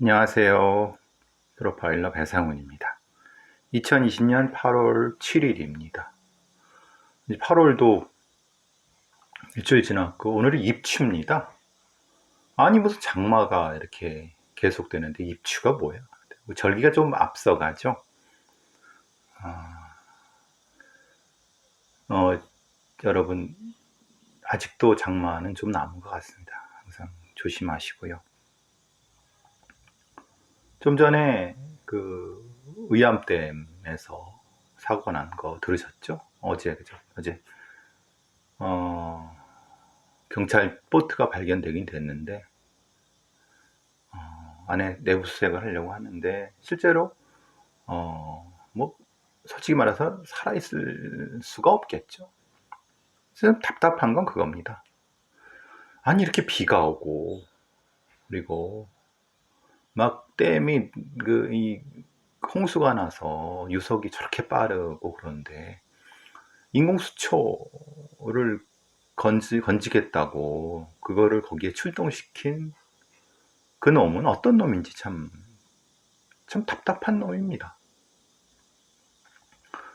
안녕하세요. 프로파일러 배상훈입니다. 2020년 8월 7일입니다. 8월도 일주일 지났고 오늘이 입추입니다. 아니 무슨 장마가 이렇게 계속되는데 입추가 뭐예요? 절기가 좀 앞서가죠. 아, 어, 여러분 아직도 장마는 좀 남은 것 같습니다. 항상 조심하시고요. 좀 전에 그 의암댐에서 사고가 난 거 들으셨죠? 어제 그죠? 어제 어, 경찰 보트가 발견되긴 됐는데 안에 내부 수색을 하려고 하는데 실제로 뭐 솔직히 말해서 살아있을 수가 없겠죠. 지금 답답한 건 그겁니다. 아니 이렇게 비가 오고 그리고 막 댐이 이 홍수가 나서 유속이 저렇게 빠르고 그런데 인공수초를 건지겠다고 그거를 거기에 출동시킨 그 놈은 어떤 놈인지 참 답답한 놈입니다.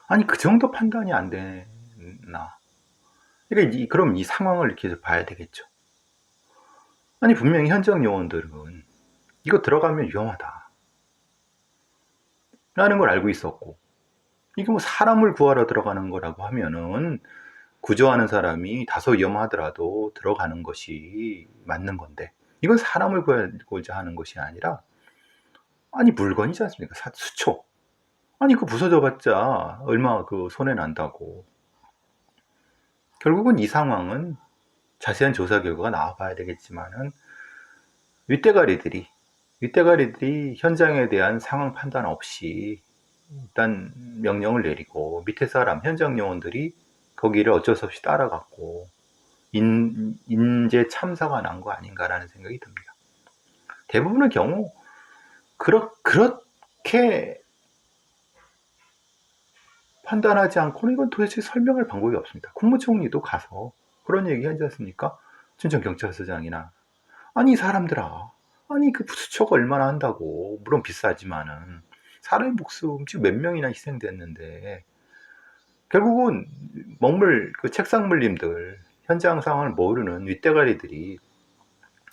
아니 그 정도 판단이 안 되나? 그러니까 그럼 이 상황을 이렇게 봐야 되겠죠. 아니 분명히 현장 요원들은 이거 들어가면 위험하다 라는 걸 알고 있었고, 이게 뭐 사람을 구하러 들어가는 거라고 하면은 구조하는 사람이 다소 위험하더라도 들어가는 것이 맞는 건데, 이건 사람을 구하고자 하는 것이 아니라 아니 물건이지 않습니까? 수초. 아니 그 부서져 봤자 얼마 그 손해 난다고. 결국은 이 상황은 자세한 조사 결과가 나와봐야 되겠지만은 윗대가리들이 현장에 대한 상황 판단 없이 일단 명령을 내리고 밑에 사람 현장 요원들이 거기를 어쩔 수 없이 따라갔고 인재 참사가 난 거 아닌가라는 생각이 듭니다. 대부분의 경우 그렇게 판단하지 않고는 이건 도대체 설명할 방법이 없습니다. 국무총리도 가서 그런 얘기 하지 않습니까? 춘천경찰서장이나 아니 사람들아, 아니 그 수초가 얼마나 한다고. 물론 비싸지만은 사람의 목숨 지금 몇 명이나 희생됐는데 결국은 그 책상 물림들 현장 상황을 모르는 윗대가리들이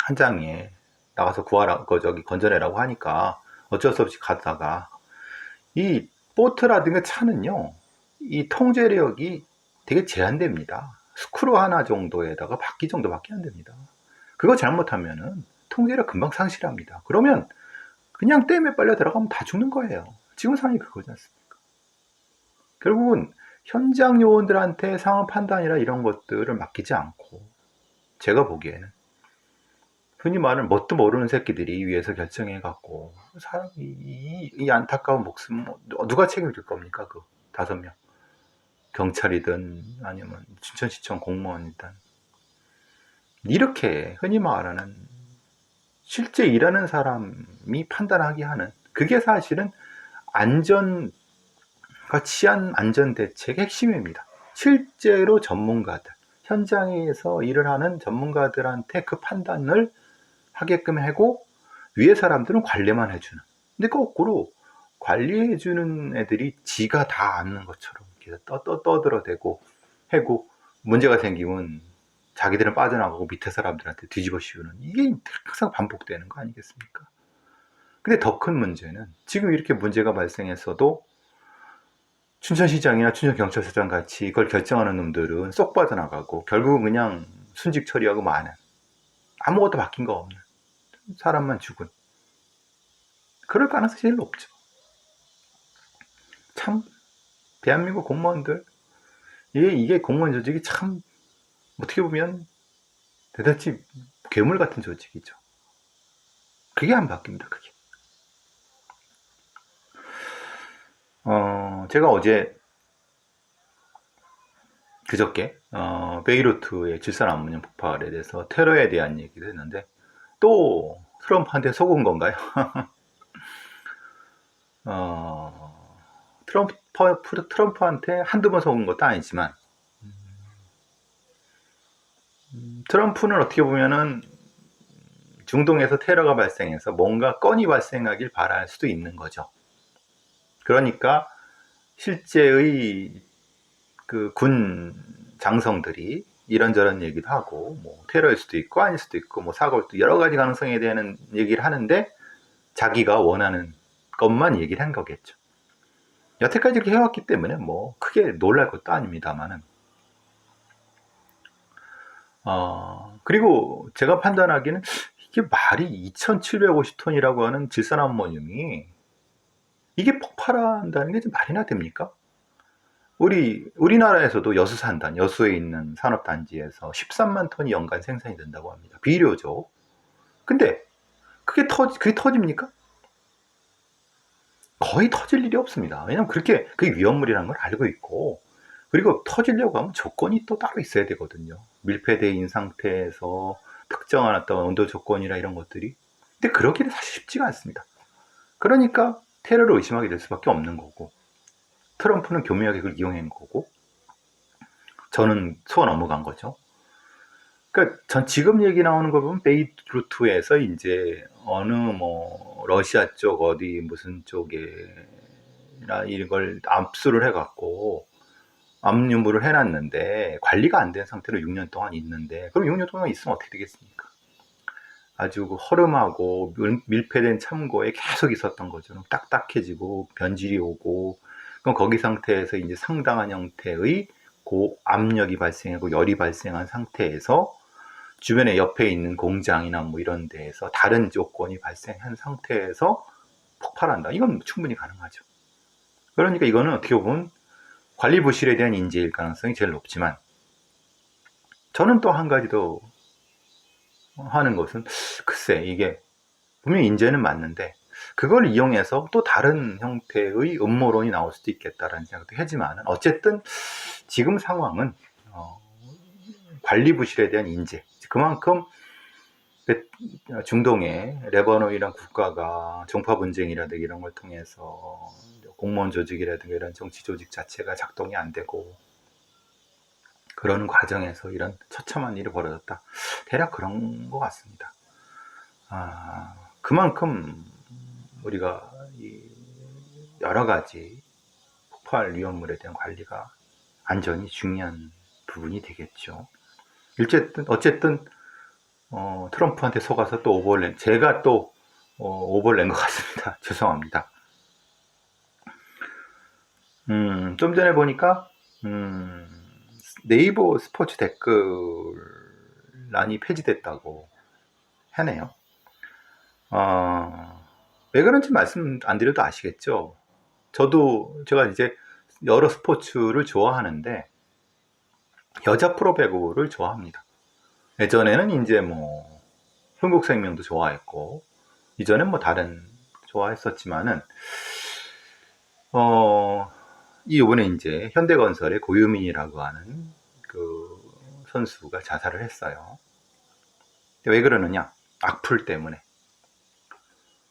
현장에 나가서 구하라 저기 건져내라고 하니까 어쩔 수 없이 가다가 이 보트라든가 차는요 이 통제력이 되게 제한됩니다. 스크루 하나 정도에다가 바퀴 정도밖에 안 됩니다. 그거 잘못하면은 통제력 금방 상실합니다. 그러면 그냥 댐에 빨려 들어가면 다 죽는 거예요. 지금 상황이 그거지 않습니까? 결국은 현장 요원들한테 상황 판단이나 이런 것들을 맡기지 않고, 제가 보기에는 흔히 말하는 뭣도 모르는 새끼들이 위에서 결정해 갖고 사람이 이 안타까운 목숨 누가 책임질 겁니까? 그 5명 경찰이든 아니면 춘천시청 공무원이든 이렇게 흔히 말하는 실제 일하는 사람이 판단하게 하는 그게 사실은 안전과 치안 안전 대책의 핵심입니다. 실제로 전문가들, 현장에서 일을 하는 전문가들한테 그 판단을 하게끔 하고 위에 사람들은 관리만 해주는. 근데 거꾸로 관리해주는 애들이 지가 다 아는 것처럼 이렇게 떠들어대고 해고 문제가 생기면 자기들은 빠져나가고 밑에 사람들한테 뒤집어 씌우는, 이게 항상 반복되는 거 아니겠습니까? 근데 더 큰 문제는 지금 이렇게 문제가 발생했어도 춘천시장이나 춘천경찰서장 같이 이걸 결정하는 놈들은 쏙 빠져나가고 결국은 그냥 순직 처리하고 마는, 아무것도 바뀐 거 없는, 사람만 죽은, 그럴 가능성이 제일 높죠. 참 대한민국 공무원들, 이게 공무원 조직이 참 어떻게 보면 대단히 괴물 같은 조직이죠. 그게 안 바뀝니다. 그게. 제가 그저께 베이루트의 질산 암모늄 폭발에 대해서 테러에 대한 얘기를 했는데 또 트럼프한테 속은 건가요? 트럼프한테 한두 번 속은 것도 아니지만 트럼프는 어떻게 보면은 중동에서 테러가 발생해서 뭔가 건이 발생하길 바랄 수도 있는 거죠. 그러니까 실제의 그 군 장성들이 이런저런 얘기도 하고, 뭐 테러일 수도 있고 아닐 수도 있고, 뭐 사고일 수도 여러 가지 가능성에 대한 얘기를 하는데 자기가 원하는 것만 얘기를 한 거겠죠. 여태까지 이렇게 해왔기 때문에 뭐 크게 놀랄 것도 아닙니다만은. 그리고 제가 판단하기는 이게 말이 2750톤이라고 하는 질산암모늄이 이게 폭발한다는 게 말이나 됩니까? 우리나라에서도 여수산단, 여수에 있는 산업단지에서 13만 톤이 연간 생산이 된다고 합니다. 비료죠. 근데 그게 터집니까? 거의 터질 일이 없습니다. 왜냐면 그게 위험물이라는 걸 알고 있고, 그리고 터지려고 하면 조건이 또 따로 있어야 되거든요. 밀폐된 상태에서 특정한 어떤 온도 조건이나 이런 것들이. 근데 그러기는 사실 쉽지가 않습니다. 그러니까 테러를 의심하게 될 수밖에 없는 거고, 트럼프는 교묘하게 그걸 이용한 거고, 저는 속아 넘어간 거죠. 그러니까 전 지금 얘기 나오는 거 보면 베이루트에서 이제 어느 뭐 러시아 쪽 어디 무슨 쪽에나 이걸 압수를 해갖고 압류물을 해놨는데 관리가 안 된 상태로 6년 동안 있는데, 그럼 6년 동안 있으면 어떻게 되겠습니까? 아주 허름하고 밀폐된 참고에 계속 있었던 거죠. 딱딱해지고 변질이 오고, 그럼 거기 상태에서 이제 상당한 형태의 고압력이 발생하고 열이 발생한 상태에서 주변에 옆에 있는 공장이나 뭐 이런 데에서 다른 조건이 발생한 상태에서 폭발한다. 이건 충분히 가능하죠. 그러니까 이거는 어떻게 보면 관리 부실에 대한 인재일 가능성이 제일 높지만, 저는 또 한 가지 더 하는 것은, 글쎄 이게 분명히 인재는 맞는데 그걸 이용해서 또 다른 형태의 음모론이 나올 수도 있겠다라는 생각도 하지만, 어쨌든 지금 상황은 관리 부실에 대한 인재, 그만큼 중동의 레바논이란 국가가 종파 분쟁이라든가 이런 걸 통해서 공무원 조직이라든가 이런 정치 조직 자체가 작동이 안 되고, 그런 과정에서 이런 처참한 일이 벌어졌다. 대략 그런 것 같습니다. 그만큼 우리가 여러 가지 폭발 위험물에 대한 관리가, 안전이 중요한 부분이 되겠죠. 어쨌든 트럼프한테 속아서 또 제가 또 오버를 낸 것 같습니다. 죄송합니다. 좀 전에 보니까 네이버 스포츠 댓글란이 폐지됐다고 하네요. 왜 그런지 말씀 안 드려도 아시겠죠? 제가 이제 여러 스포츠를 좋아하는데 여자 프로배구를 좋아합니다. 예전에는 이제 뭐 흥국생명도 좋아했고, 이전엔 뭐 다른 좋아했었지만은 이번에 이제 현대건설의 고유민이라고 하는 그 선수가 자살을 했어요. 왜 그러느냐? 악플 때문에.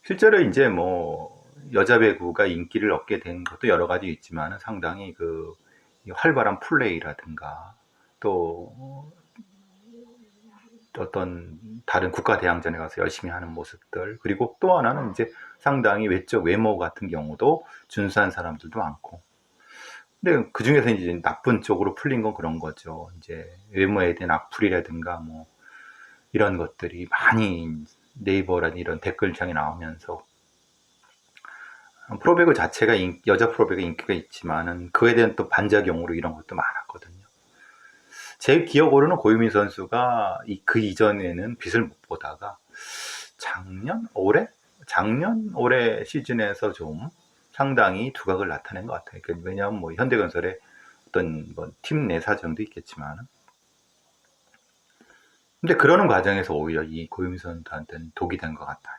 실제로 이제 뭐 여자 배구가 인기를 얻게 된 것도 여러 가지 있지만, 상당히 그 활발한 플레이라든가 또 어떤 다른 국가 대항전에 가서 열심히 하는 모습들, 그리고 또 하나는 이제 상당히 외적 외모 같은 경우도 준수한 사람들도 많고. 근데 그 중에서 이제 나쁜 쪽으로 풀린 건 그런 거죠. 이제 외모에 대한 악플이라든가 뭐 이런 것들이 많이 네이버라는 이런 댓글창에 나오면서, 프로배구 자체가 여자 프로배구 인기가 있지만은 그에 대한 또 반작용으로 이런 것도 많았거든요. 제 기억으로는 고유민 선수가 그 이전에는 빛을 못 보다가 작년 올해 시즌에서 좀 상당히 두각을 나타낸 것 같아요. 왜냐하면 뭐 현대건설의 어떤 뭐 팀 내 사정도 있겠지만, 근데 그러는 과정에서 오히려 이 고유민 선수한테는 독이 된 것 같아요.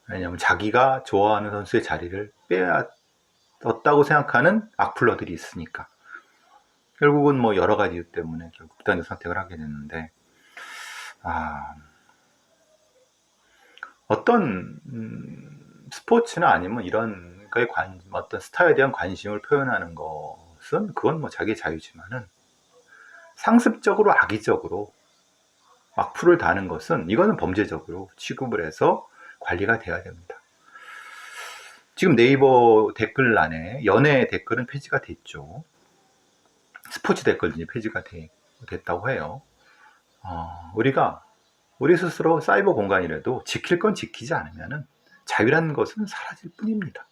왜냐하면 자기가 좋아하는 선수의 자리를 빼앗았다고 생각하는 악플러들이 있으니까. 결국은 뭐 여러 가지 이유 때문에 결국 극단적 선택을 하게 됐는데, 어떤 스포츠나 아니면 이런 거에 어떤 스타에 대한 관심을 표현하는 것은 그건 뭐 자기의 자유지만은, 상습적으로 악의적으로 악플을 다는 것은 이거는 범죄적으로 취급을 해서 관리가 돼야 됩니다. 지금 네이버 댓글란에 연예 댓글은 폐지가 됐죠. 스포츠 댓글이 폐지가 됐다고 해요. 우리 스스로 사이버 공간이라도 지킬 건 지키지 않으면 자유라는 것은 사라질 뿐입니다.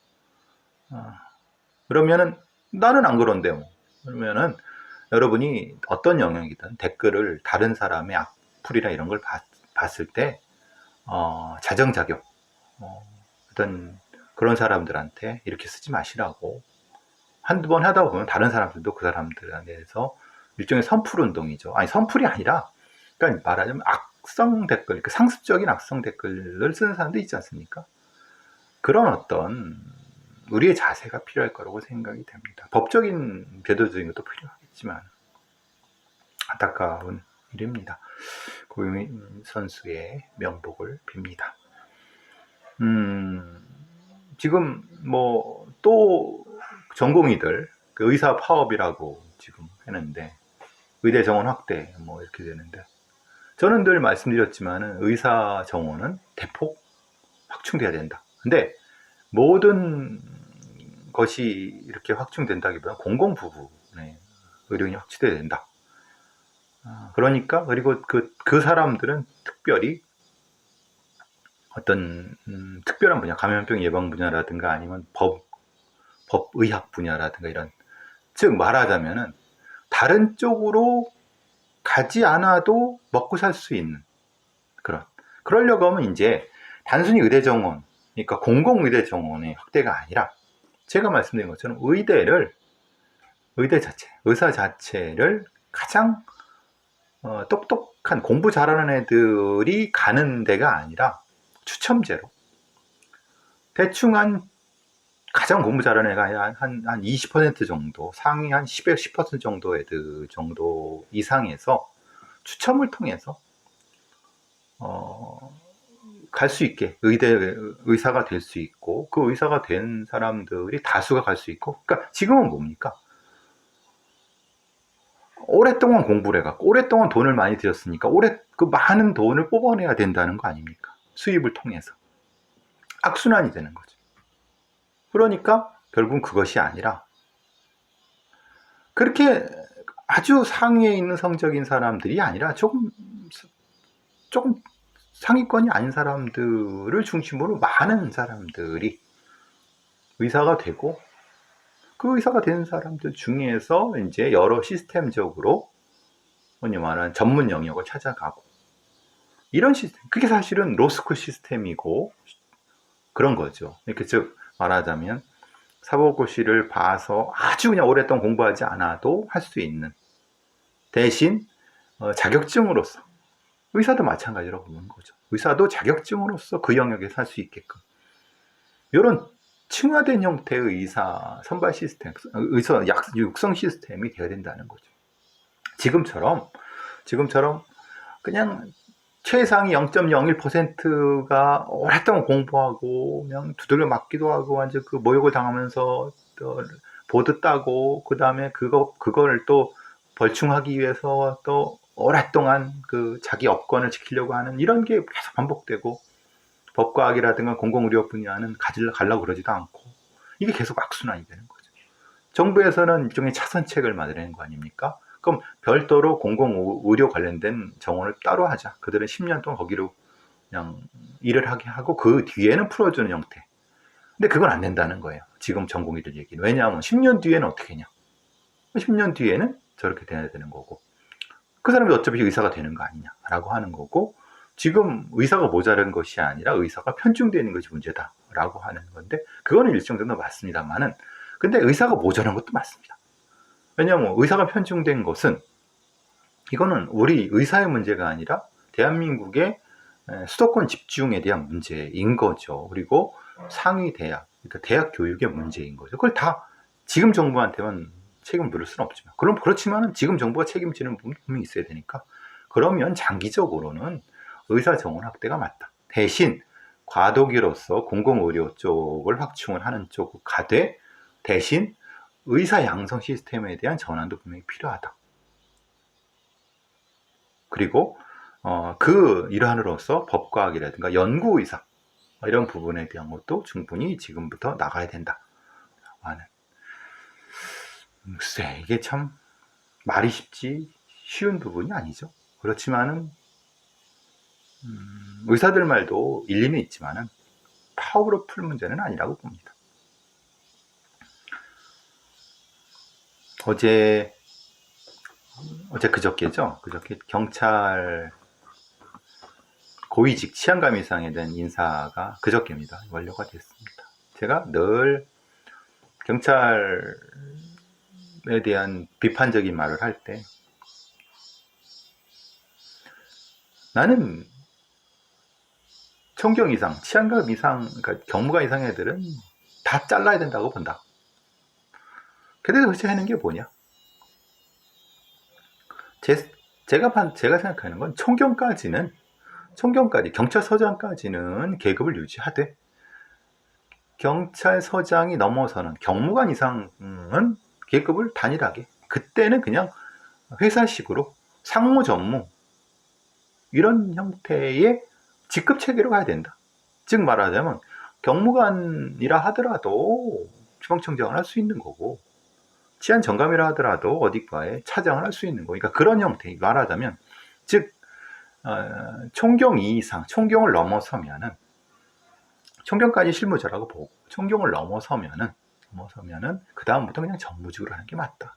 그러면은 나는 안 그런데 그러면은 여러분이 어떤 영역이든 댓글을 다른 사람의 악플이나 이런 걸 봤을 때 자정자격 어떤 그런 사람들한테 이렇게 쓰지 마시라고 한두 번 하다 보면 다른 사람들도 그 사람들에 대해서 일종의 선풀 운동이죠. 아니 선풀이 아니라 그러니까 말하자면 악성 댓글, 상습적인 악성 댓글을 쓰는 사람도 있지 않습니까? 그런 어떤 우리의 자세가 필요할 거라고 생각이 됩니다. 법적인 제도적인 것도 필요하겠지만 안타까운 일입니다. 고유민 선수의 명복을 빕니다. 지금 또 전공의들 의사 파업이라고 지금 했는데 의대 정원 확대 이렇게 되는데 저는 늘 말씀드렸지만 의사 정원은 대폭 확충돼야 된다. 근데 모든 것이 이렇게 확충된다기보다 공공부문의 의료인이 확충돼야 된다. 그러니까 그리고 그 사람들은 특별히 어떤 특별한 분야, 감염병 예방 분야라든가 아니면 법의학 분야라든가 이런, 즉 말하자면은 다른 쪽으로 가지 않아도 먹고 살 수 있는 그러려고 하면 이제 단순히 의대 정원, 그러니까 공공의대 정원의 확대가 아니라 제가 말씀드린 것처럼 의사 자체를 가장 똑똑한 공부 잘하는 애들이 가는 데가 아니라 추첨제로 대충 가장 공부 잘하는 애가 한 20% 정도, 상위 한 10% 정도 애들 정도 이상에서 추첨을 통해서 갈 수 있게 의사가 될 수 있고, 그 의사가 된 사람들이 다수가 갈 수 있고, 그러니까 지금은 뭡니까? 오랫동안 공부를 해갖고 오랫동안 돈을 많이 들였으니까 그 많은 돈을 뽑아내야 된다는 거 아닙니까? 수입을 통해서 악순환이 되는 거죠. 그러니까 결국은 그것이 아니라 그렇게 아주 상위에 있는 성적인 사람들이 아니라 조금 상위권이 아닌 사람들을 중심으로 많은 사람들이 의사가 되고, 그 의사가 된 사람들 중에서 이제 여러 시스템적으로 흔히 말하는 전문 영역을 찾아가고, 이런 시스템, 그게 사실은 로스쿨 시스템이고 그런 거죠. 이렇게 즉 말하자면 사법고시를 봐서 아주 그냥 오랫동안 공부하지 않아도 할 수 있는, 대신 자격증으로서, 의사도 마찬가지라고 보는 거죠. 의사도 자격증으로서 그 영역에서 할 수 있게끔 이런 층화된 형태의 의사 선발 시스템, 의사 육성 시스템이 되어야 된다는 거죠. 지금처럼 그냥 최상위 0.01%가 오랫동안 공부하고 그냥 두들겨 맞기도 하고 완전 그 모욕을 당하면서 또 보드 따고, 그 다음에 그걸 또 벌충하기 위해서 또 오랫동안 그 자기 업권을 지키려고 하는 이런 게 계속 반복되고, 법과학이라든가 공공의료 분야는 가려고 그러지도 않고, 이게 계속 악순환이 되는 거죠. 정부에서는 일종의 차선책을 만드는 거 아닙니까? 그럼 별도로 공공의료 관련된 정원을 따로 하자. 그들은 10년 동안 거기로 그냥 일을 하게 하고 그 뒤에는 풀어주는 형태. 근데 그건 안 된다는 거예요. 지금 전공의들 얘기는. 왜냐하면 10년 뒤에는 어떻게 했냐. 10년 뒤에는 저렇게 돼야 되는 거고, 그 사람이 어차피 의사가 되는 거 아니냐라고 하는 거고, 지금 의사가 모자란 것이 아니라 의사가 편중되어 있는 것이 문제다라고 하는 건데, 그거는 일정 정도 맞습니다만은, 근데 의사가 모자란 것도 맞습니다. 왜냐하면 의사가 편중된 것은 이거는 우리 의사의 문제가 아니라 대한민국의 수도권 집중에 대한 문제인 거죠. 그리고 상위 대학, 그러니까 대학 교육의 문제인 거죠. 그걸 다 지금 정부한테만 책임을 물을 수는 없지만, 그렇지만은 지금 정부가 책임지는 부분이 분명히 있어야 되니까, 그러면 장기적으로는 의사 정원 확대가 맞다. 대신 과도기로서 공공의료 쪽을 확충을 하는 쪽으로 가되, 대신 의사 양성 시스템에 대한 전환도 분명히 필요하다. 그리고 그 일환으로서 법과학이라든가 연구 의사 이런 부분에 대한 것도 충분히 지금부터 나가야 된다 하는. 글쎄, 이게 참 말이 쉽지 쉬운 부분이 아니죠. 그렇지만은 의사들 말도 일리는 있지만은 파워로 풀 문제는 아니라고 봅니다. 어제 그저께죠. 그저께 경찰 고위직 치안감 이상에 대한 인사가 그저께입니다. 완료가 됐습니다. 제가 늘 경찰에 대한 비판적인 말을 할 때 나는 총경 이상, 치안감 이상, 그러니까 경무관 이상 애들은 다 잘라야 된다고 본다. 그래도 도대체 하는 게 뭐냐? 제가 생각하는 건 총경까지, 경찰서장까지는 계급을 유지하되, 경찰서장이 넘어서는 경무관 이상은 계급을 단일하게, 그때는 그냥 회사식으로 상무 전무, 이런 형태의 직급 체계로 가야 된다. 즉 말하자면, 경무관이라 하더라도 주방청장을 할 수 있는 거고, 치안 정감이라 하더라도 어디과에 차장을 할 수 있는 거. 그러니까 그런 형태, 말하자면, 즉, 총경 이상, 총경을 넘어서면은, 총경까지 실무자라고 보고, 총경을 넘어서면은, 그다음부터 그냥 정무직으로 하는 게 맞다.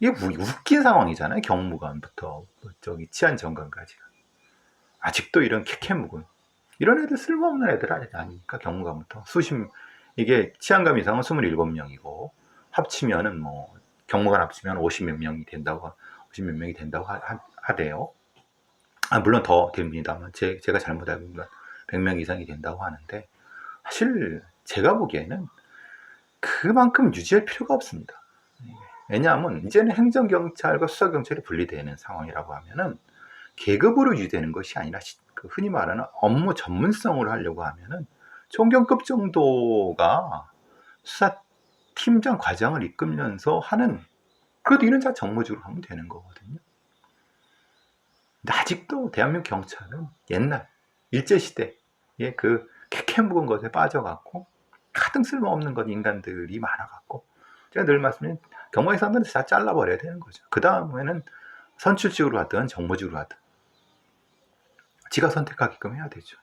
이게 웃긴 상황이잖아요. 경무관부터, 치안 정감까지가. 아직도 이런 캐캐묵은. 이런 애들 쓸모없는 애들 아니니까, 경무관부터. 이게 치안감 이상은 27명이고, 합치면은 경무관 합치면 50몇 명이 된다고 하대요. 물론 더 됩니다만, 제가 잘못 알고 있는 건 100명 이상이 된다고 하는데, 사실 제가 보기에는 그만큼 유지할 필요가 없습니다. 왜냐하면 이제는 행정경찰과 수사경찰이 분리되는 상황이라고 하면은 계급으로 유지되는 것이 아니라 흔히 말하는 업무 전문성으로 하려고 하면은 총경급 정도가 수사팀장 과장을 이끌면서 하는, 그래도 이런 자 정무직으로 하면 되는 거거든요. 근데 아직도 대한민국 경찰은 옛날 일제시대의 그 캐캐묵은 것에 빠져갖고 가등 쓸모없는 것 인간들이 많아갖고, 제가 늘 말씀드린 경무관 사람들은 다 잘라버려야 되는 거죠. 그 다음에는 선출직으로 하든 정무직으로 하든 지가 선택하게끔 해야 되죠.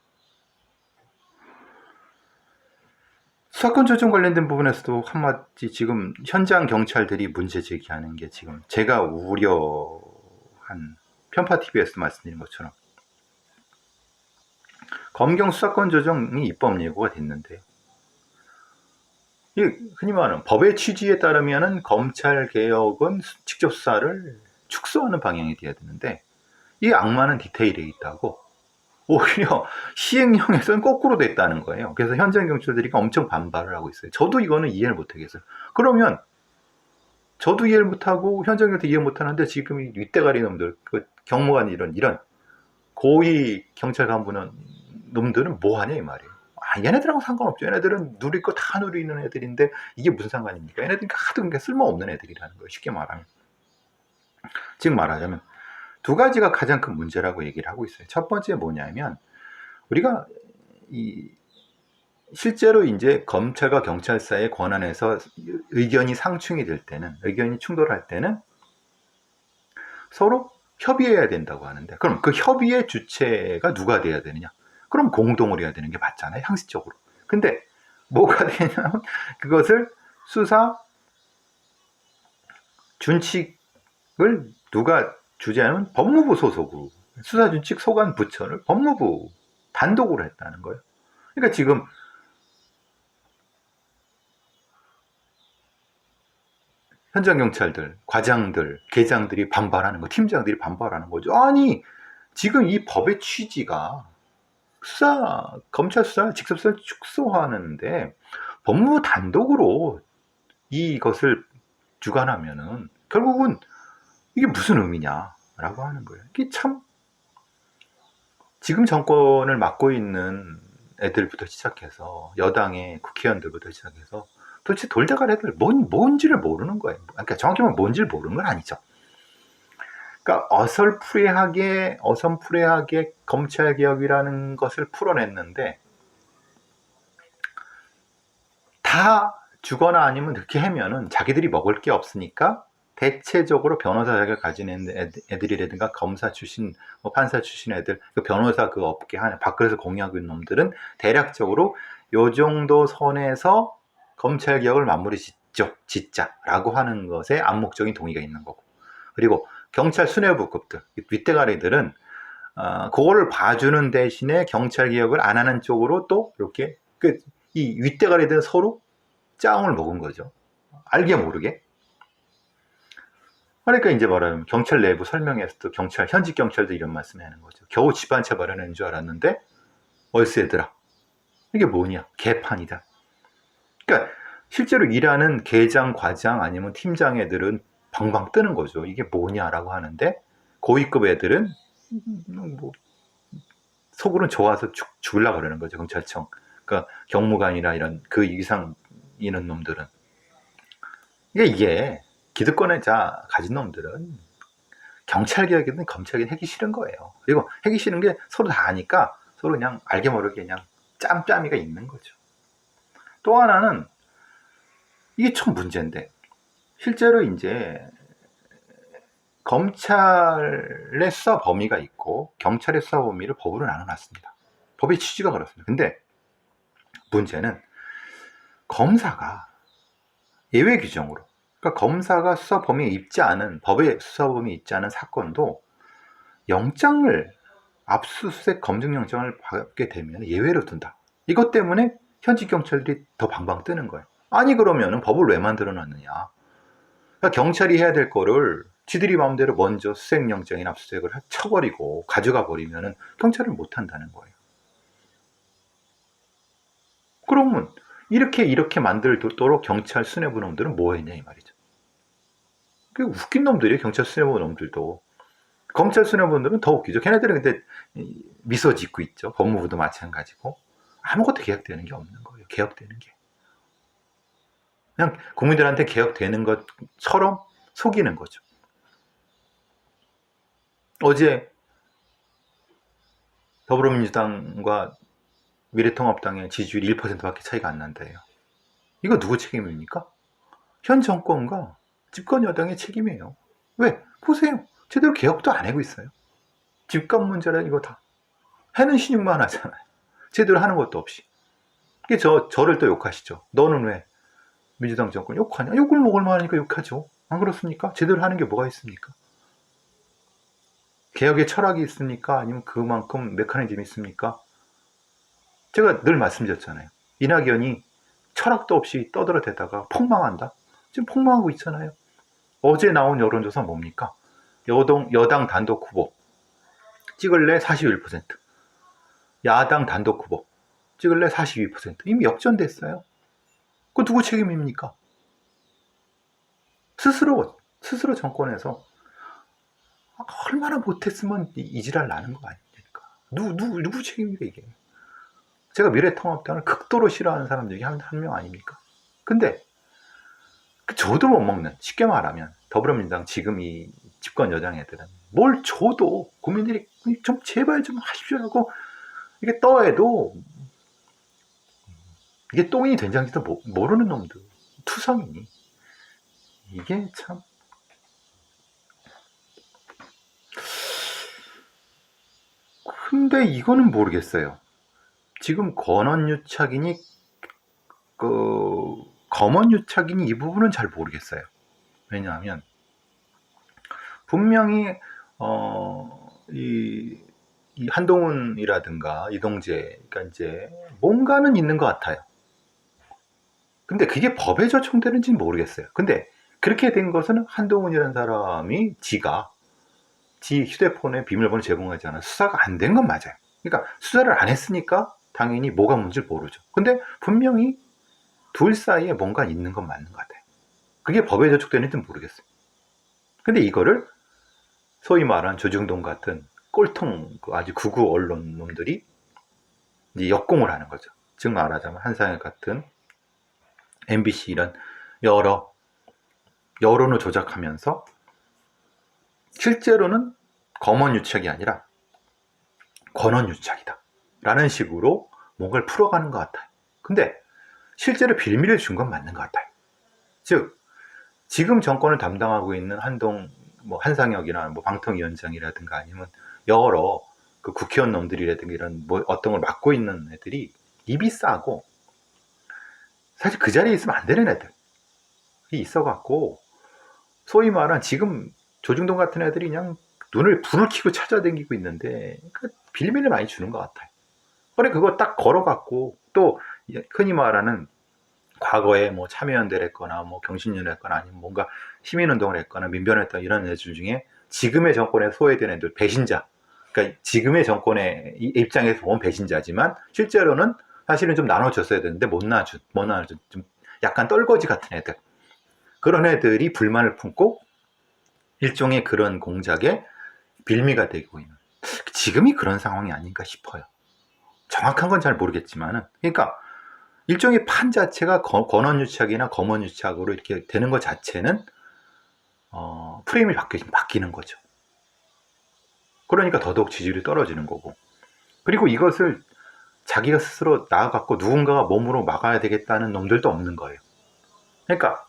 수사권 조정 관련된 부분에서도 한마디, 지금 현장 경찰들이 문제 제기하는 게 지금 제가 우려한, 편파TV에서 말씀드린 것처럼 검경 수사권 조정이 입법 예고가 됐는데, 흔히 말하는 법의 취지에 따르면 검찰 개혁은 직접 수사를 축소하는 방향이 돼야 되는데, 이 악마는 디테일에 있다고 오히려 시행령에서는 거꾸로 됐다는 거예요. 그래서 현장 경찰들이 엄청 반발을 하고 있어요. 저도 이거는 이해를 못하겠어요. 그러면 저도 이해를 못하고 현장 경찰도 이해 못하는데, 지금 이 윗대가리 놈들, 그 경무관 이런 고위 경찰 간부는 놈들은 뭐하냐 이 말이에요. 얘네들하고 상관없죠. 얘네들은 누릴 거 다 누리는 애들인데 이게 무슨 상관입니까? 얘네들이 하도 쓸모없는 애들이라는 거예요. 쉽게 말하면. 즉 말하자면 두 가지가 가장 큰 문제라고 얘기를 하고 있어요. 첫 번째 뭐냐면, 우리가 실제로 이제 검찰과 경찰 사이의 권한에서 의견이 상충이 될 때는, 의견이 충돌할 때는 서로 협의해야 된다고 하는데, 그럼 그 협의의 주체가 누가 돼야 되느냐? 그럼 공동으로 해야 되는 게 맞잖아요, 형식적으로. 근데 뭐가 되냐면, 그것을 수사 준칙을 누가 주재하면 법무부 소속으로, 수사준칙 소관 부처를 법무부 단독으로 했다는 거예요. 그러니까 지금 현장 경찰들, 과장들, 계장들이 반발하는 거, 팀장들이 반발하는 거죠. 아니, 지금 이 법의 취지가 검찰 수사, 직접 수사를 축소하는데, 법무부 단독으로 이것을 주관하면은 결국은 이게 무슨 의미냐라고 하는 거예요. 이게 참, 지금 정권을 맡고 있는 애들부터 시작해서 여당의 국회의원들부터 시작해서 도대체 돌대가리 애들 뭔지를 모르는 거예요. 그러니까 정확히 말하면 뭔지를 모르는 건 아니죠. 그러니까 어선푸레하게 검찰개혁이라는 것을 풀어냈는데 다 주거나 아니면 늦게 하면은 자기들이 먹을 게 없으니까 대체적으로 변호사 자격을 가진 애들이라든가 검사 출신, 뭐 판사 출신 애들, 그 변호사 그 업계 한 밖에서 공유하고 있는 놈들은 대략적으로 요 정도 선에서 검찰개혁을 마무리 짓자라고 하는 것에 암묵적인 동의가 있는 거고. 그리고 경찰 수뇌부급들, 윗대가리들은 그거를 봐주는 대신에 경찰개혁을 안 하는 쪽으로 또 이렇게 이 윗대가리들은 서로 짜움을 먹은 거죠. 알게 모르게. 그러니까 이제 말하면 경찰 내부 설명에서도 현직 경찰도 이런 말씀을 하는 거죠. 겨우 집 한 채 마련한 줄 알았는데 월세더라. 이게 뭐냐? 개판이다. 그러니까 실제로 일하는 계장, 과장 아니면 팀장 애들은 방방 뜨는 거죠. 이게 뭐냐라고 하는데 고위급 애들은 뭐 속으로는 좋아서 죽으려고 그러는 거죠. 경찰청. 그러니까 경무관이나 이런 그 이상 있는 놈들은. 이게 기득권에 가진 놈들은 경찰개혁이든 검찰개혁 하기 싫은 거예요. 그리고 하기 싫은 게 서로 다 아니까 서로 그냥 알게 모르게 그냥 짬짬이가 있는 거죠. 또 하나는 이게 참 문제인데 실제로 이제 검찰의 수사 범위가 있고 경찰의 수사 범위를 법으로 나눠놨습니다. 법의 취지가 그렇습니다. 근데 문제는 검사가 예외 규정으로, 그러니까 검사가 수사 범위에 있지 않은, 법의 수사 범위에 있지 않은 사건도 영장을, 압수수색 검증영장을 받게 되면 예외로 둔다. 이것 때문에 현직 경찰들이 더 방방 뜨는 거예요. 아니 그러면 법을 왜 만들어 놨느냐. 그러니까 경찰이 해야 될 거를 지들이 마음대로 먼저 수색영장이나 압수수색을 쳐버리고 가져가 버리면 경찰은 못 한다는 거예요. 그러면 이렇게 만들도록 경찰 수뇌부 놈들은 뭐 했냐 이 말이죠. 그 웃긴 놈들이에요. 경찰 수뇌부 놈들도. 검찰 수뇌부들은 더 웃기죠. 걔네들은 근데 미소 짓고 있죠. 법무부도 마찬가지고. 아무것도 개혁되는 게 없는 거예요. 개혁되는 게. 그냥 국민들한테 개혁되는 것처럼 속이는 거죠. 어제 더불어민주당과 미래통합당의 지지율 1%밖에 차이가 안 난다예요. 이거 누구 책임입니까? 현 정권과 집권 여당의 책임이에요. 왜? 보세요. 제대로 개혁도 안 하고 있어요. 집값 문제라 이거 다 해는 신용만 하잖아요. 제대로 하는 것도 없이. 이게 저를 또 욕하시죠. 너는 왜 민주당 정권 욕하냐? 욕을 먹을 만하니까 욕하죠. 안 그렇습니까? 제대로 하는 게 뭐가 있습니까? 개혁의 철학이 있습니까? 아니면 그만큼 메커니즘이 있습니까? 제가 늘 말씀드렸잖아요. 이낙연이 철학도 없이 떠들어대다가 폭망한다. 지금 폭망하고 있잖아요. 어제 나온 여론조사 뭡니까? 여당 단독 후보 찍을래 41%, 야당 단독 후보 찍을래 42%. 이미 역전됐어요. 그 누구 책임입니까? 스스로 정권에서 얼마나 못했으면 이지랄 나는 거 아닙니까? 누구 책임입니까 이게? 제가 미래통합당을 극도로 싫어하는 사람 중에 한 명 아닙니까? 근데 저도 못 먹는, 쉽게 말하면 더불어민주당 지금 이 집권 여당 애들은 뭘 줘도 국민들이 좀 제발 좀 하십시오라고 이게 떠해도 이게 똥이 된장인지도 모르는 놈들, 투성이니. 이게 참. 근데 이거는 모르겠어요. 지금 권언유착이니 검언유착이니 이 부분은 잘 모르겠어요. 왜냐하면 분명히 이 한동훈이라든가 이동재, 그러니까 이제 뭔가는 있는 것 같아요. 근데 그게 법에 적용되는지는 모르겠어요. 근데 그렇게 된 것은 한동훈이라는 사람이 지 휴대폰에 비밀번호 제공하지 않아 수사가 안 된 건 맞아요. 그러니까 수사를 안 했으니까 당연히 뭐가 뭔지 모르죠. 근데 분명히 둘 사이에 뭔가 있는 건 맞는 것 같아요. 그게 법에 저촉되는지는 모르겠어요. 근데 이거를 소위 말한 조중동 같은 꼴통 아주 극우 언론 놈들이 이제 역공을 하는 거죠. 즉 말하자면 한상혁 같은 MBC 이런 여론을 조작하면서 실제로는 검언유착이 아니라 권언유착이다 라는 식으로 뭔가를 풀어가는 것 같아요. 근데 실제로 빌미를 준 건 맞는 것 같아요. 즉 지금 정권을 담당하고 있는 한상혁이나 방통위원장이라든가 아니면 여러 그 국회의원 놈들이라든가 이런 어떤 걸 맡고 있는 애들이 입이 싸고 사실 그 자리에 있으면 안 되는 애들이 있어갖고 소위 말한 지금 조중동 같은 애들이 그냥 눈을 불을 켜고 찾아다니고 있는데 그 빌미를 많이 주는 것 같아요. 그래 그거 딱 걸어갖고 또 흔히 말하는 과거에 뭐 참여연대를 했거나 뭐 경신련을 했거나 아니면 뭔가 시민운동을 했거나 민변을 했던 이런 애들 중에 지금의 정권에 소외된 애들 배신자, 그러니까 지금의 정권의 입장에서 보면 배신자지만 실제로는 사실은 좀 나눠줬어야 되는데 못 나눠준 좀 약간 떨거지 같은 애들, 그런 애들이 불만을 품고 일종의 그런 공작에 빌미가 되고 있는 지금이 그런 상황이 아닌가 싶어요. 정확한 건 잘 모르겠지만은 그러니까 일종의 판 자체가 권언유착이나 검언유착으로 이렇게 되는 것 자체는 프레임이 바뀌는 거죠. 그러니까 더더욱 지지율이 떨어지는 거고, 그리고 이것을 자기가 스스로 나아갖고 누군가가 몸으로 막아야 되겠다는 놈들도 없는 거예요. 그러니까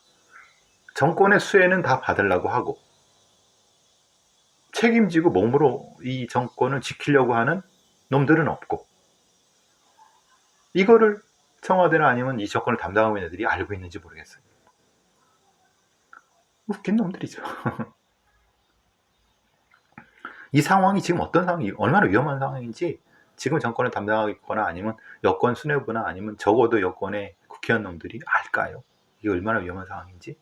정권의 수혜는 다 받으려고 하고 책임지고 몸으로 이 정권을 지키려고 하는 놈들은 없고, 이거를 청와대나 아니면 이 정권을 담당하고 있는 애들이 알고 있는지 모르겠어요. 웃긴 놈들이죠. 이 상황이 지금 어떤 상황이 얼마나 위험한 상황인지 지금 정권을 담당하고 있거나 아니면 여권 수뇌부나 아니면 적어도 여권의 국회의원 놈들이 알까요? 이게 얼마나 위험한 상황인지.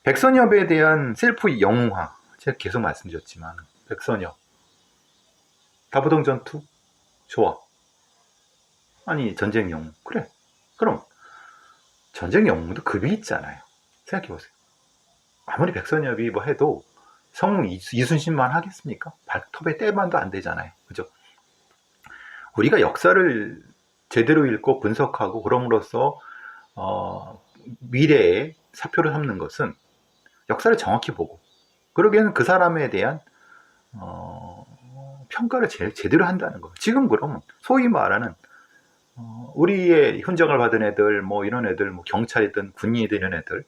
백선엽에 대한 셀프 영웅화, 제가 계속 말씀드렸지만 백선엽 다부동 전투 좋아. 아니 전쟁 영웅 그래. 그럼 전쟁 영웅도 급이 있잖아요. 생각해보세요. 아무리 백선엽이 뭐 해도 성웅 이순신만 하겠습니까? 발톱에 때만도 안 되잖아요. 그죠? 우리가 역사를 제대로 읽고 분석하고 그럼으로써 미래의 사표를 삼는 것은 역사를 정확히 보고 그러기에는 그 사람에 대한 평가를 제대로 한다는 거예요. 지금 그러면 소위 말하는 우리의 훈장을 받은 애들 뭐 이런 애들 뭐 경찰이든 군인이든 이런 애들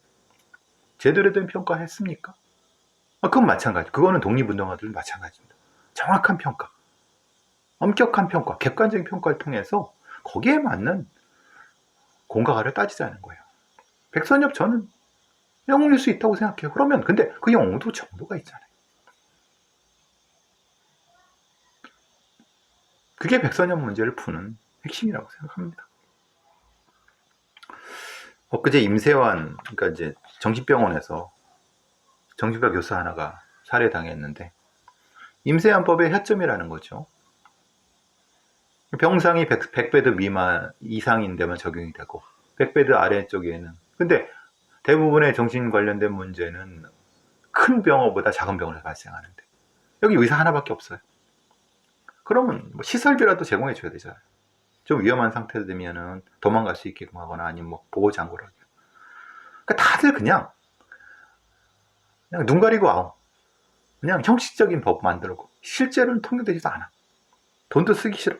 제대로 된 평가했습니까? 그건 마찬가지. 그거는 독립운동가들도 마찬가지입니다. 정확한 평가, 엄격한 평가, 객관적인 평가를 통해서 거기에 맞는 공과가를 따지자는 거예요. 백선엽 저는 영웅일 수 있다고 생각해요. 그러면 근데 그 영웅도 정도가 있잖아요. 그게 백선엽 문제를 푸는 핵심이라고 생각합니다. 엊그제 임세환, 그러니까 이제 정신병원에서 정신과 교수 하나가 살해당했는데 임세환법의 허점이라는 거죠. 병상이 100베드 미만 이상인 데만 적용이 되고 100베드 아래쪽에는, 근데 대부분의 정신 관련된 문제는 큰 병원보다 작은 병원에서 발생하는데 여기 의사 하나밖에 없어요. 그러면 뭐 시설비라도 제공해 줘야 되잖아요. 좀 위험한 상태 되면은 도망갈 수 있게끔 하거나 아니면 뭐 보호장구를 하게. 그러니까 다들 그냥 눈 가리고 아웅, 그냥 형식적인 법 만들고 실제로는 통용되지도 않아. 돈도 쓰기 싫어.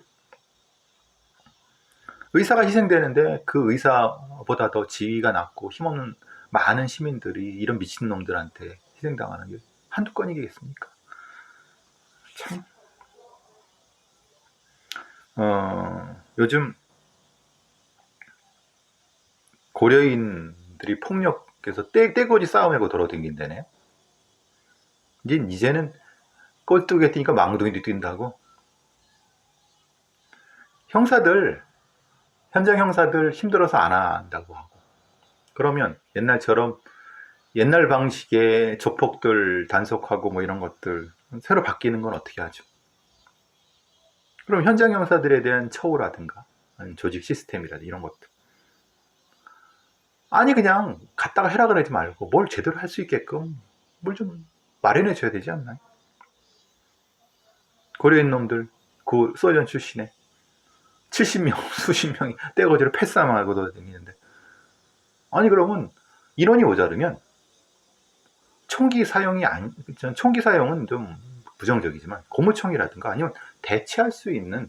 의사가 희생되는데 그 의사보다 더 지위가 낮고 힘없는 많은 시민들이 이런 미친놈들한테 희생당하는 게 한두 건이겠습니까? 참 요즘 고려인들이 폭력해서 떼거지 싸움하고 돌아다닌다네요. 이제는 꼴뚜기가 뛰니까 망둥이도 뛴다고. 형사들, 현장 형사들 힘들어서 안 한다고 하고, 그러면 옛날처럼 옛날 방식의 조폭들 단속하고 뭐 이런 것들 새로 바뀌는 건 어떻게 하죠? 그럼 현장 형사들에 대한 처우라든가 조직 시스템이라든가 이런 것들, 아니 그냥 갔다가 해라 그러지 말고 뭘 제대로 할 수 있게끔 뭘 좀 마련해 줘야 되지 않나요? 고려인 놈들 그 소련 출신에 70명 수십 명이 떼거지로 패싸움하고 다니는데, 아니 그러면 인원이 모자르면 총기 사용이 전 총기 사용은 좀 부정적이지만 고무총이라든가 아니면 대체할 수 있는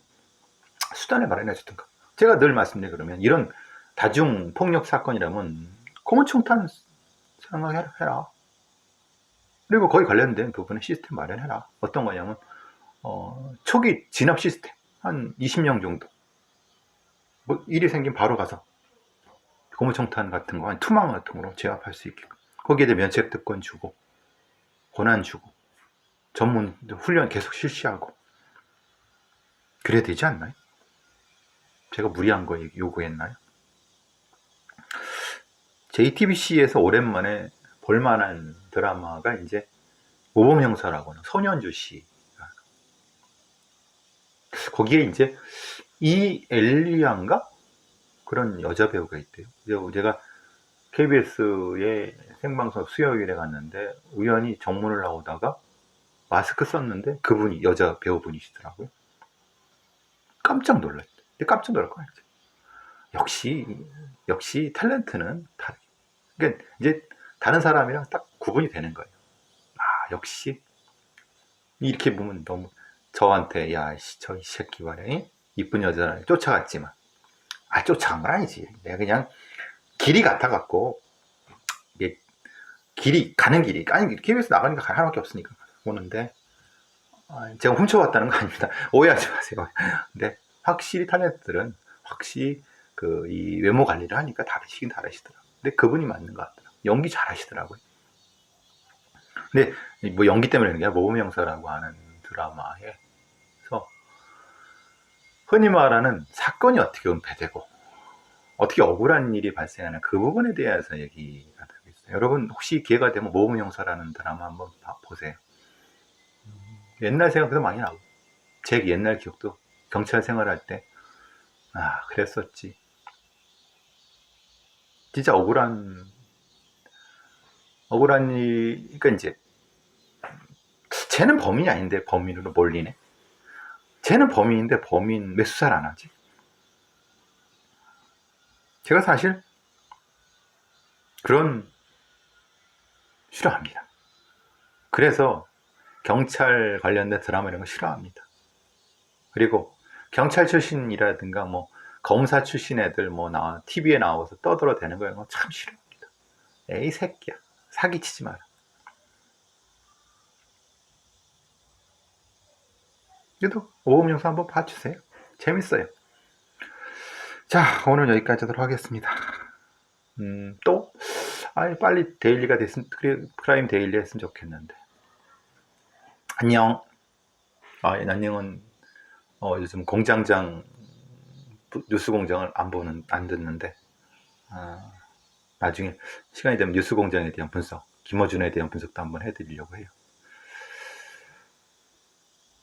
수단을 마련해 주든가. 제가 늘 말씀드린 그러면 이런 다중 폭력 사건이라면 고무총탄 사용해라. 그리고 거기 관련된 부분에 시스템 마련해라. 어떤 거냐면 초기 진압 시스템 한 20명 정도. 뭐 일이 생기면 바로 가서 고무총탄 같은 거, 투망 같은 거로 제압할 수 있게. 거기에 대해 면책 특권 주고, 권한 주고, 전문 훈련 계속 실시하고. 그래야 되지 않나요? 제가 무리한 거 요구했나요? JTBC에서 오랜만에 볼만한 드라마가 이제 모범형사라고는 손현주 씨. 거기에 이제 이엘리안가 그런 여자 배우가 있대요. 제가 KBS의 생방송 수요일에 갔는데 우연히 정문을 나오다가 마스크 썼는데 그분이 여자 배우분이시더라고요. 깜짝 놀랐대. 깜짝 놀랄 거야. 역시 탤런트는 다르게. 그러니까 이제 다른 사람이랑 딱 구분이 되는 거예요. 아, 역시 이렇게 보면 너무 저한테 저 이 새끼 말이야. 이쁜 여자를 쫓아갔지만 쫓아간 건 아니지. 내가 그냥 길이 같아갖고 이게 가는 길이 KBS 나가니까 하나밖에 없으니까 오는데 제가 훔쳐왔다는 거 아닙니다. 오해하지 마세요. 근데 확실히 탤런트들은 확실히 이 외모 관리를 하니까 다르시긴 다르시더라고요. 근데 그분이 맞는 것 같더라고요. 연기 잘 하시더라고요. 근데 뭐 연기 때문에 그런 게 아니라 모범형사라고 하는 드라마에서 흔히 말하는 사건이 어떻게 은폐되고 어떻게 억울한 일이 발생하는 그 부분에 대해서 얘기가 되고 있어요. 여러분 혹시 기회가 되면 모범형사라는 드라마 한번 보세요. 옛날 생각도 많이 나고 제 옛날 기억도 경찰 생활할 때 그랬었지. 진짜 억울한 일. 그러니까 이제 쟤는 범인이 아닌데 범인으로 몰리네. 쟤는 범인인데 범인 왜 수사를 안 하지? 제가 사실 그런 싫어합니다. 그래서 경찰 관련된 드라마 이런 거 싫어합니다. 그리고 경찰 출신이라든가 뭐 검사 출신 애들 TV에 나와서 떠들어대는 거 참 싫어합니다. 에이 새끼야, 사기치지 마라. 그래도 오음영상 한번 봐주세요. 재밌어요. 자, 오늘 여기까지 하도록 하겠습니다. 또 빨리 데일리가 됐으면 프라임 데일리 했으면 좋겠는데. 안녕. 안녕은 요즘 공장장 뉴스 공장을 안 듣는데 나중에 시간이 되면 뉴스 공장에 대한 분석, 김어준에 대한 분석도 한번 해드리려고 해요.